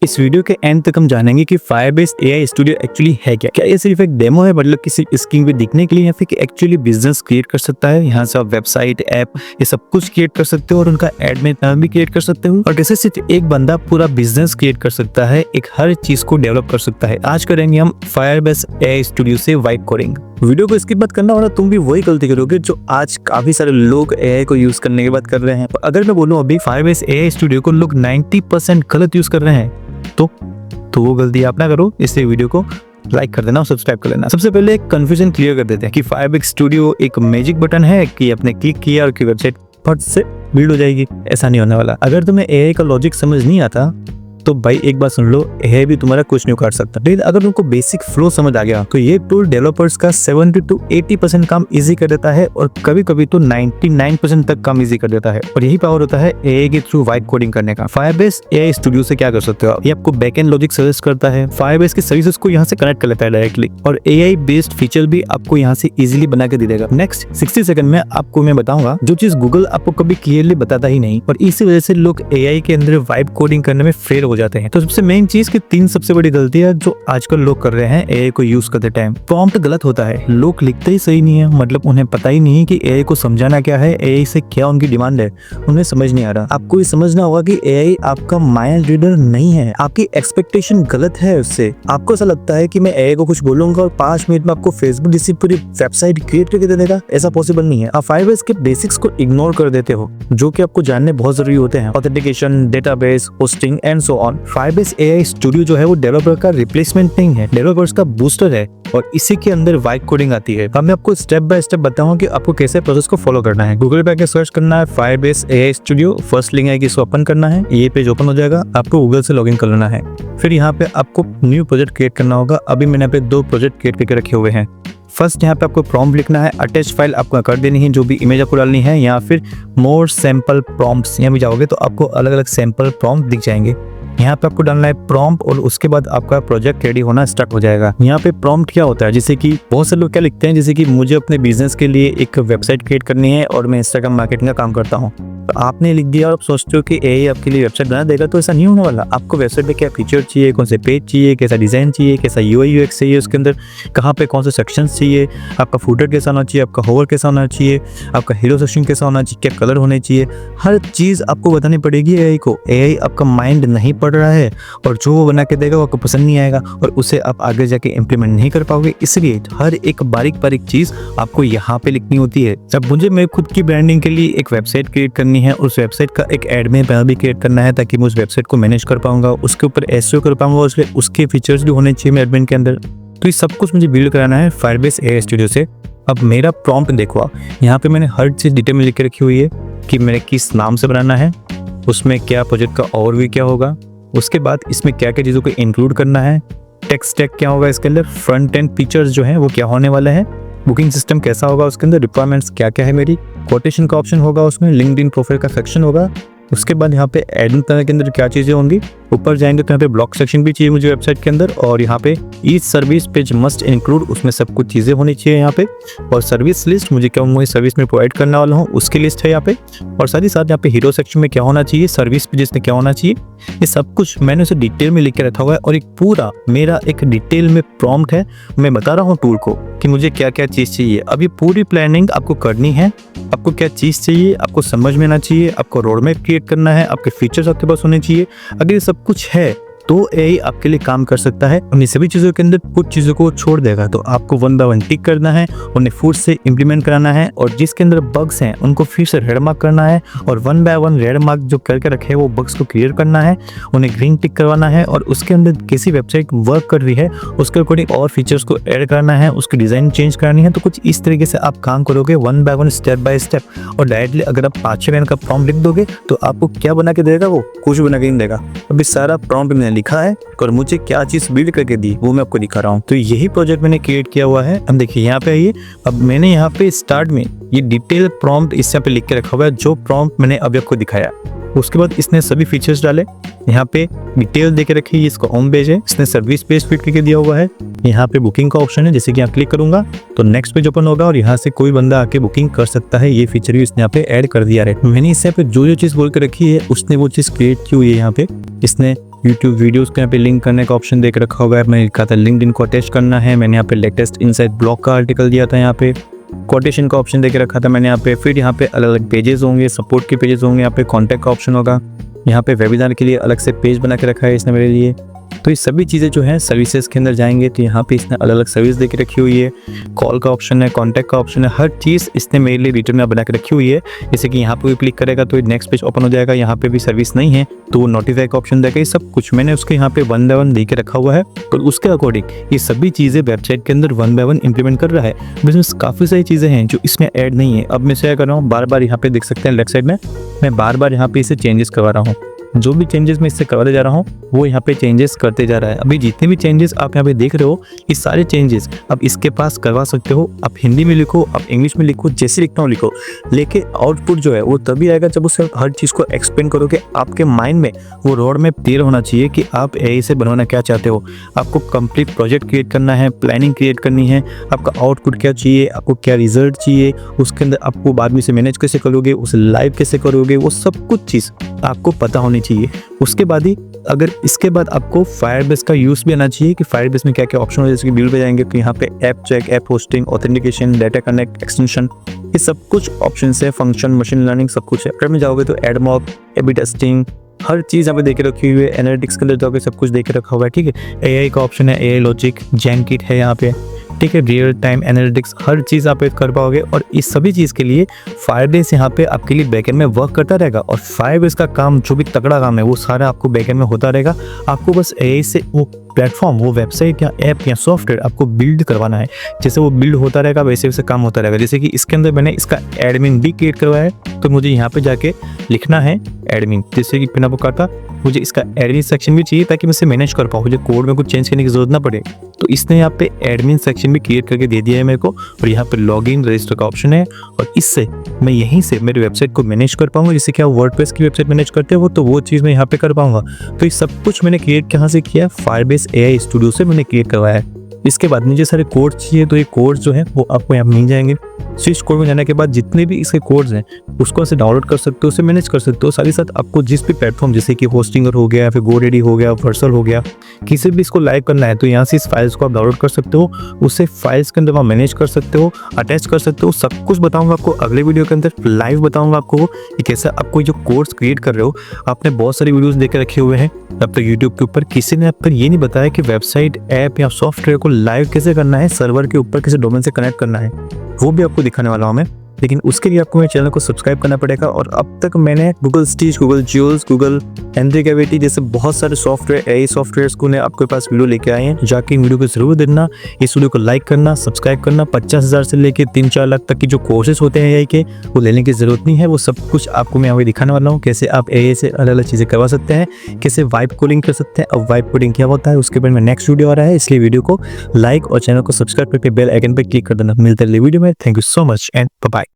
इस वीडियो के एंड तक हम जानेंगे कि फायरबेस एआई स्टूडियो एक्चुअली है क्या। क्या ये सिर्फ एक डेमो है, मतलब किसी स्क्रीन पे दिखने के लिए, या फिर एक्चुअली बिजनेस क्रिएट कर सकता है। यहाँ से आप वेबसाइट, ऐप, ये सब कुछ क्रिएट कर सकते हो और उनका एड में नाम भी क्रिएट कर सकते हो। और कैसे सिर्फ एक बंदा पूरा बिजनेस क्रिएट कर सकता है, एक हर चीज को डेवलप कर सकता है। आज करेंगे हम फायरबेस एआई स्टूडियो से वाइब कोडिंग। वीडियो को स्किप मत करना, वरना तुम भी वही गलती करोगे जो आज काफी सारे लोग एआई को यूज करने के बाद कर रहे हैं। अगर मैं बोलूं अभी फायरबेस एआई स्टूडियो को लोग 90% गलत यूज कर रहे हैं, तो वो गलती आप ना करो। इसलिए वीडियो को लाइक कर देना और सब्सक्राइब कर लेना। सबसे पहले एक कंफ्यूजन क्लियर कर देते हैं कि फायरबेस स्टूडियो एक मैजिक बटन है कि आपने क्लिक किया और की वेबसाइट फट से बिल्ड हो जाएगी। ऐसा नहीं होने वाला। अगर तुम्हें एआई का लॉजिक समझ नहीं आता तो भाई एक बात सुन लो, एआई भी तुम्हारा कुछ नहीं कर सकता। लेकिन अगर तुमको बेसिक फ्लो समझ आ गया तो ये टूल डेवलपर्स का 70 to 80% काम इजी कर देता है और कभी कभी तो 99% तक काम इजी कर देता है। और यही पावर होता है एआई के थ्रू वाइब कोडिंग करने का। फायरबेस एआई स्टूडियो से क्या कर सकते हो आप? ये आपको बैकएंड लॉजिक सजेस्ट करता है, फायरबेस के सर्विसेज को यहाँ से कनेक्ट कर लेता है डायरेक्टली, और एआई बेस्ड फीचर भी आपको यहाँ से इजीली बना के दे देगा। नेक्स्ट 60 सेकंड में आपको मैं बताऊंगा जो चीज गूगल आपको कभी क्लियरली बताता ही नहीं, और इसी वजह से लोग एआई के अंदर वाइब कोडिंग करने में फेल हो जाते हैं। तो सबसे मेन चीज की 3 सबसे बड़ी गलतियां जो आजकल लोग कर रहे हैं एआई को यूज करते टाइम। प्रॉम्प्ट गलत होता है, लोग लिखते ही सही नहीं है, मतलब उन्हें पता ही नहीं है कि एआई को समझाना क्या है, एआई से क्या उनकी डिमांड है, उन्हें समझ नहीं आ रहा। आपको ये समझना होगा कि एआई आपका माइंड रीडर नहीं है, आपकी एक्सपेक्टेशन गलत है उससे। आपको ऐसा लगता है कि मैं एआई को कुछ बोलूंगा और 5 मिनट में आपको फेसबुक जैसी पूरी वेबसाइट क्रिएट करके दे देगा, ऐसा पॉसिबल नहीं है। आप फायरबेस के बेसिक्स को इग्नोर कर देते हो जो कि आपको जानने बहुत जरूरी होते हैं, authentication, database, hosting and so on. Firebase AI studio जो है वो डेवलपर का रिप्लेसमेंट नहीं है, डेवलपर्स का बूस्टर है, और इसी के अंदर वाइब कोडिंग आती है। अब मैं आपको स्टेप बाय स्टेप बताऊंगा कि आपको कैसे प्रोसेस को फॉलो करना है। गूगल पे आके सर्च करना है Firebase AI studio, first link है कि इसको ओपन करना है, ये पेज ओपन हो जाएगा। आपको गूगल से लॉगिन कर लेना है, फिर यहाँ पे आपको न्यू प्रोजेक्ट क्रिएट करना होगा। अभी मैंने यहाँ पे 2 प्रोजेक्ट क्रिएट करके रखे हुए हैं। फर्स्ट यहाँ पे आपको प्रॉम्प्ट लिखना है, अटैच फाइल आपको कर देनी है, जो भी इमेज आपको डालनी है, या फिर मोर सैंपल प्रॉम्प्ट्स, यहाँ भी जाओगे तो आपको अलग अलग सैंपल प्रॉम्प्ट दिख जाएंगे। यहाँ पे आपको डालना है प्रॉम्प्ट और उसके बाद आपका प्रोजेक्ट रेडी होना स्टार्ट हो जाएगा। यहाँ पे प्रॉम्प्ट क्या होता है, जैसे कि बहुत से लोग क्या लिखते हैं, जैसे कि मुझे अपने बिजनेस के लिए एक वेबसाइट क्रिएट करनी है और मैं इंस्टाग्राम मार्केटिंग का काम करता हूँ। तो आपने लिख दिया और आप सोचते हो कि एआई आपके लिए वेबसाइट बना देगा, तो ऐसा नहीं होने वाला। आपको वेबसाइट पे क्या फीचर चाहिए, कौन से पेज चाहिए, कैसा डिजाइन चाहिए, कैसा यूआई यूएक्स चाहिए, उसके अंदर कहाँ पे कौन से सेक्शंस चाहिए, आपका फूटर कैसा होना चाहिए, आपका होवर कैसा होना चाहिए, आपका हीरो सेक्शन कैसा होना चाहिए, क्या कलर होने चाहिए, हर चीज आपको बतानी पड़ेगी एआई को। एआई आपका माइंड नहीं पढ़ रहा है और जो वो बना के देगा वो आपको पसंद नहीं आएगा और उसे आप आगे जाके इम्प्लीमेंट नहीं कर पाओगे। इसलिए हर एक बारीक बारीक चीज आपको यहाँ पे लिखनी होती है। जब मुझे मेरे खुद की ब्रांडिंग के लिए एक वेबसाइट क्रिएट करनी है, उस वेबसाइट का एक एडमिन पैनल भी क्रिएट करना है ताकि मैं उस वेबसाइट को मैनेज कर पाऊंगा, उसके ऊपर एसईओ कर पाऊंगा, उसके फीचर्स भी होने चाहिए मेरे एडमिन के अंदर। तो ये सब कुछ मुझे बिल्ड कराना है फायरबेस एआई स्टूडियो से। अब मेरा प्रॉम्प्ट देखो आप, यहाँ पे मैंने हर चीज डिटेल में लिख के रखी हुई है कि मैंने किस नाम से बनाना है, उसमें क्या प्रोजेक्ट का ओवरव्यू क्या होगा, उसके बाद इसमें क्या क्या चीज़ों को इंक्लूड करना है, टेक्स्ट स्टैक क्या होगा इसके अंदर, फ्रंट एंड फीचर्स जो हैं वो क्या होने वाले हैं, बुकिंग सिस्टम कैसा होगा उसके अंदर, रिक्वायरमेंट्स क्या क्या है मेरी, कोटेशन का ऑप्शन होगा उसमें, लिंक्डइन प्रोफाइल का सेक्शन होगा, उसके बाद यहाँ पे एडमिन पैनल के अंदर क्या चीज़ें होंगी, ऊपर जाएंगे तो यहाँ पे ब्लॉग सेक्शन भी चाहिए मुझे वेबसाइट के अंदर, और यहाँ पे each service page must include, उसमें सब कुछ चीज़ें होनी चाहिए यहाँ पे, और सर्विस लिस्ट मुझे क्या मुझे सर्विस में प्रोवाइड करने वाला हूँ उसकी लिस्ट है यहाँ पे, और साथ ही साथ यहाँ पे हीरो सेक्शन में क्या होना चाहिए, सर्विस पेजेस में क्या होना चाहिए, ये सब कुछ मैंने उसे डिटेल में लिख के रखा हुआ है। और एक पूरा मेरा एक डिटेल में प्रॉम्प्ट है, मैं बता रहा हूँ टूल को कि मुझे क्या क्या चीज़ चाहिए। अब ये पूरी प्लानिंग आपको करनी है, आपको क्या चीज़ चाहिए आपको समझ में आना चाहिए, आपको रोड मैप क्रिएट करना है, आपके फीचर्स आपके पास होने चाहिए। अगर ये सब कुछ है तो एआई आपके लिए काम कर सकता है। उन सभी चीज़ों के अंदर कुछ चीज़ों को छोड़ देगा, तो आपको 1 बाय 1 टिक करना है, उन्हें फुट से इम्प्लीमेंट कराना है, और जिसके अंदर बग्स हैं उनको फिर से रेड मार्क करना है, और 1 बाय 1 रेड मार्क जो करके रखे हैं वो बग्स को क्लियर करना है, उन्हें ग्रीन टिक करवाना है, और उसके अंदर कैसी वेबसाइट वर्क कर रही है उसके अकॉर्डिंग और फीचर्स को ऐड करना है, उसकी डिज़ाइन चेंज करनी है। तो कुछ इस तरीके से आप काम करोगे 1 बाय 1 स्टेप बाय स्टेप, और डायरेक्टली अगर आप 5-6 लाइन का प्रॉम्प्ट लिख दोगे तो आपको क्या बना के देगा, वो कुछ बना के नहीं देगा। अभी सारा प्रॉम्प्ट मैंने लिखा है और मुझे क्या चीज बिल्ड करके दी वो मैं आपको दिखा रहा हूँ। तो यही प्रोजेक्ट मैंने क्रिएट किया हुआ है। अब देखिए यहाँ पे आइए, अब मैंने यहाँ पे स्टार्ट में ये डिटेल प्रॉम्प्ट इस यहाँ पे लिख के रखा हुआ है, जो प्रॉम्प्ट मैंने अभी आपको दिखाया। उसके बाद इसने सभी फीचर्स डाले, यहाँ पे डिटेल देके रखी है, इसका होम पेज है, इसने सर्विस पेज फिट करके दिया हुआ है, यहाँ पे बुकिंग का ऑप्शन है, जैसे कि यहाँ क्लिक करूंगा तो नेक्स्ट पेज ओपन होगा और यहाँ से कोई बंदा आके बुकिंग कर सकता है। ये फीचर भी इसने यहाँ पे ऐड कर दिया है। मैंने इस यहाँ पे जो चीज बोल के रखी है उसने वो चीज क्रिएट की हुई है। यहाँ पे इसने यूट्यूब वीडियोस के यहाँ पे लिंक करने का ऑप्शन देख रखा हुआ है। मैंने लिखा था लिंक्डइन को अटैच करना है। मैंने यहाँ पे लेटेस्ट इनसाइट ब्लॉग का आर्टिकल दिया था। यहाँ पे कोटेशन का ऑप्शन देख रखा था मैंने यहाँ पे। फिर यहाँ पे अलग अलग पेजेस होंगे, सपोर्ट के पेजेस होंगे, यहाँ पे कॉन्टैक्ट का ऑप्शन होगा। यहाँ पे वेबिनार के लिए अलग से पेज बना के रखा है इसने मेरे लिए। तो ये सभी चीज़ें जो हैं सर्विसेज के अंदर जाएंगे तो यहाँ पे इसने अलग अलग सर्विस दे के रखी हुई है। कॉल का ऑप्शन है, कॉन्टैक्ट का ऑप्शन है, हर चीज़ इसने मेरे लिए रिटर्न में बना के रखी हुई है। जैसे कि यहाँ पे भी क्लिक करेगा तो नेक्स्ट पेज ओपन हो जाएगा। यहाँ पे भी सर्विस नहीं है तो वो नोटिफाई का ऑप्शन देगा। ये सब कुछ मैंने उसके यहाँ पे 1 बाय 1 दे के रखा हुआ है और उसके अकॉर्डिंग ये सभी चीज़ें वेबसाइट के अंदर 1 बाय 1 इंप्लीमेंट कर रहा है। बिजनेस काफ़ी सारी चीज़ें हैं जो इसमें ऐड नहीं है। अब मैं शेयर कर रहा हूँ, बार बार यहाँ पे देख सकते हैं लेफ्ट साइड में मैं बार बार यहाँ पे इसे चेंजेस करवा रहा हूँ। जो भी चेंजेस मैं इससे करवाते जा रहा हूँ वो यहाँ पे चेंजेस करते जा रहा है। अभी जितने भी चेंजेस आप यहाँ पे देख रहे हो ये सारे चेंजेस आप इसके पास करवा सकते हो। आप हिंदी में लिखो, आप इंग्लिश में लिखो, जैसे लिखना हो लिखो। लेकिन आउटपुट जो है वो तभी आएगा जब उससे हर चीज़ को एक्सप्लेन करोगे। आपके माइंड में वो रोड मैप क्लियर होना चाहिए कि आप एआई से बनवाना क्या चाहते हो। आपको कंप्लीट प्रोजेक्ट क्रिएट करना है, प्लानिंग क्रिएट करनी है, आपका आउटपुट क्या चाहिए, आपको क्या रिजल्ट चाहिए, उसके अंदर आपको बाद में से मैनेज कैसे करोगे, उसे लाइव कैसे करोगे, वो सब कुछ चीज़ आपको पता होनी चाहिए। उसके बाद ही अगर इसके बाद आपको फायरबेस का यूज़ भी आना चाहिए कि फायरबेस में क्या क्या ऑप्शन है। जैसे कि बिल पे जाएंगे तो यहाँ पे app check, app hosting, authentication, data connect, extension, ये सब कुछ ऑप्शन है। फंक्शन, मशीन लर्निंग सब कुछ है। अगर में जाओगे तो एडमॉब, ए/बी टेस्टिंग, हर चीज़ यहाँ पे देखे रखी हुई है। एनालिटिक्स के लिए जाओगे सब कुछ देखे रखा हुआ है। ठीक है, एआई का ऑप्शन है, एआई लॉजिक, जैनकिट है यहाँ पे। ठीक है, रियल टाइम एनालिटिक्स हर चीज़ आप कर पाओगे। और इस सभी चीज़ के लिए फायरबेस यहाँ पे आपके लिए बैकएंड में वर्क करता रहेगा। और फायरबेस का काम जो भी तगड़ा काम है वो सारा आपको बैकएंड में होता रहेगा। आपको बस एआई से वो प्लेटफॉर्म, वो वेबसाइट या ऐप या सॉफ्टवेयर आपको बिल्ड करवाना है। जैसे वो बिल्ड होता रहेगा वैसे वैसे काम होता रहेगा। जैसे कि इसके अंदर मैंने इसका एडमिन भी क्रिएट करवाया है तो मुझे यहाँ पे जाके लिखना है एडमिन। जैसे कि बिना पुकार था मुझे इसका एडमिन सेक्शन भी चाहिए ताकि मैं इसे मैनेज कर पाऊँ, मुझे कोड में कुछ चेंज करने की जरूरत ना पड़े। तो इसने यहाँ पे एडमिन सेक्शन भी क्रिएट करके दे दिया है मेरे को। और यहाँ पे लॉगिन रजिस्टर का ऑप्शन है और इससे मैं यहीं से मेरी वेबसाइट को मैनेज कर पाऊंगा। जैसे कि आप वर्डप्रेस की वेबसाइट मैनेज करते हो तो वो चीज़ मैं यहाँ पे कर पाऊंगा। तो ये सब कुछ मैंने क्रिएट कहाँ से किया, फायरबेस एआई स्टूडियो से मैंने क्रिएट करवाया है। इसके बाद मुझे सारे कोड्स चाहिए तो ये कोड्स जो है वो आपको यहाँ मिल जाएंगे। स्विच कोड में जाने के बाद जितने भी इसके कोड्स हैं उसको ऐसे डाउनलोड कर सकते हो, उसे मैनेज कर सकते हो। साथ ही साथ आपको जिस भी प्लेटफॉर्म जैसे कि होस्टिंगर हो गया, फिर गोडेडी हो गया, वर्सल हो गया, किसी भी इसको लाइव करना है तो यहाँ से इस फाइल्स को आप डाउनलोड कर सकते हो। उसे फाइल्स के अंदर आप मैनेज कर सकते हो, अटैच कर सकते हो। सब कुछ बताऊंगा आपको अगले वीडियो के अंदर, लाइव बताऊंगा आपको कि कैसे आपको जो कोड्स क्रिएट कर रहे हो। आपने बहुत सारी वीडियोस देख के रखे हुए हैं अब तक यूट्यूब के ऊपर, किसी ने आप पर ये नहीं बताया कि वेबसाइट, ऐप या सॉफ्टवेयर को लाइव कैसे करना है, सर्वर के ऊपर कैसे डोमेन से कनेक्ट करना है, वो भी आपको दिखाने वाला हूँ मैं। लेकिन उसके लिए आपको मेरे चैनल को सब्सक्राइब करना पड़ेगा। और अब तक मैंने Google Stitch, Google Jules, Google Antigravity जैसे बहुत सारे सॉफ्टवेयर, एआई सॉफ्टवेयर्स को ने आपके पास वीडियो लेके आए हैं। जाके वीडियो को जरूर देखना, इस वीडियो को लाइक करना, सब्सक्राइब करना। 50,000 से लेके 3-4 लाख तक की जो कोर्सेज होते हैं एआई के वो लेने की जरूरत नहीं है। वो सब कुछ आपको मैं अभी दिखाने वाला हूँ, कैसे आप एआई से अलग अलग चीज़ें करवा सकते हैं, कैसे वाइब कोडिंग कर सकते हैं। अब वाइब कोडिंग क्या होता है उसके बाद में नेक्स्ट वीडियो आ रहा है, इसलिए वीडियो को लाइक और चैनल को सब्सक्राइब करके बेल आइकन पर क्लिक कर देना। मिलते हैं अगले वीडियो में। Thank you so much and bye bye.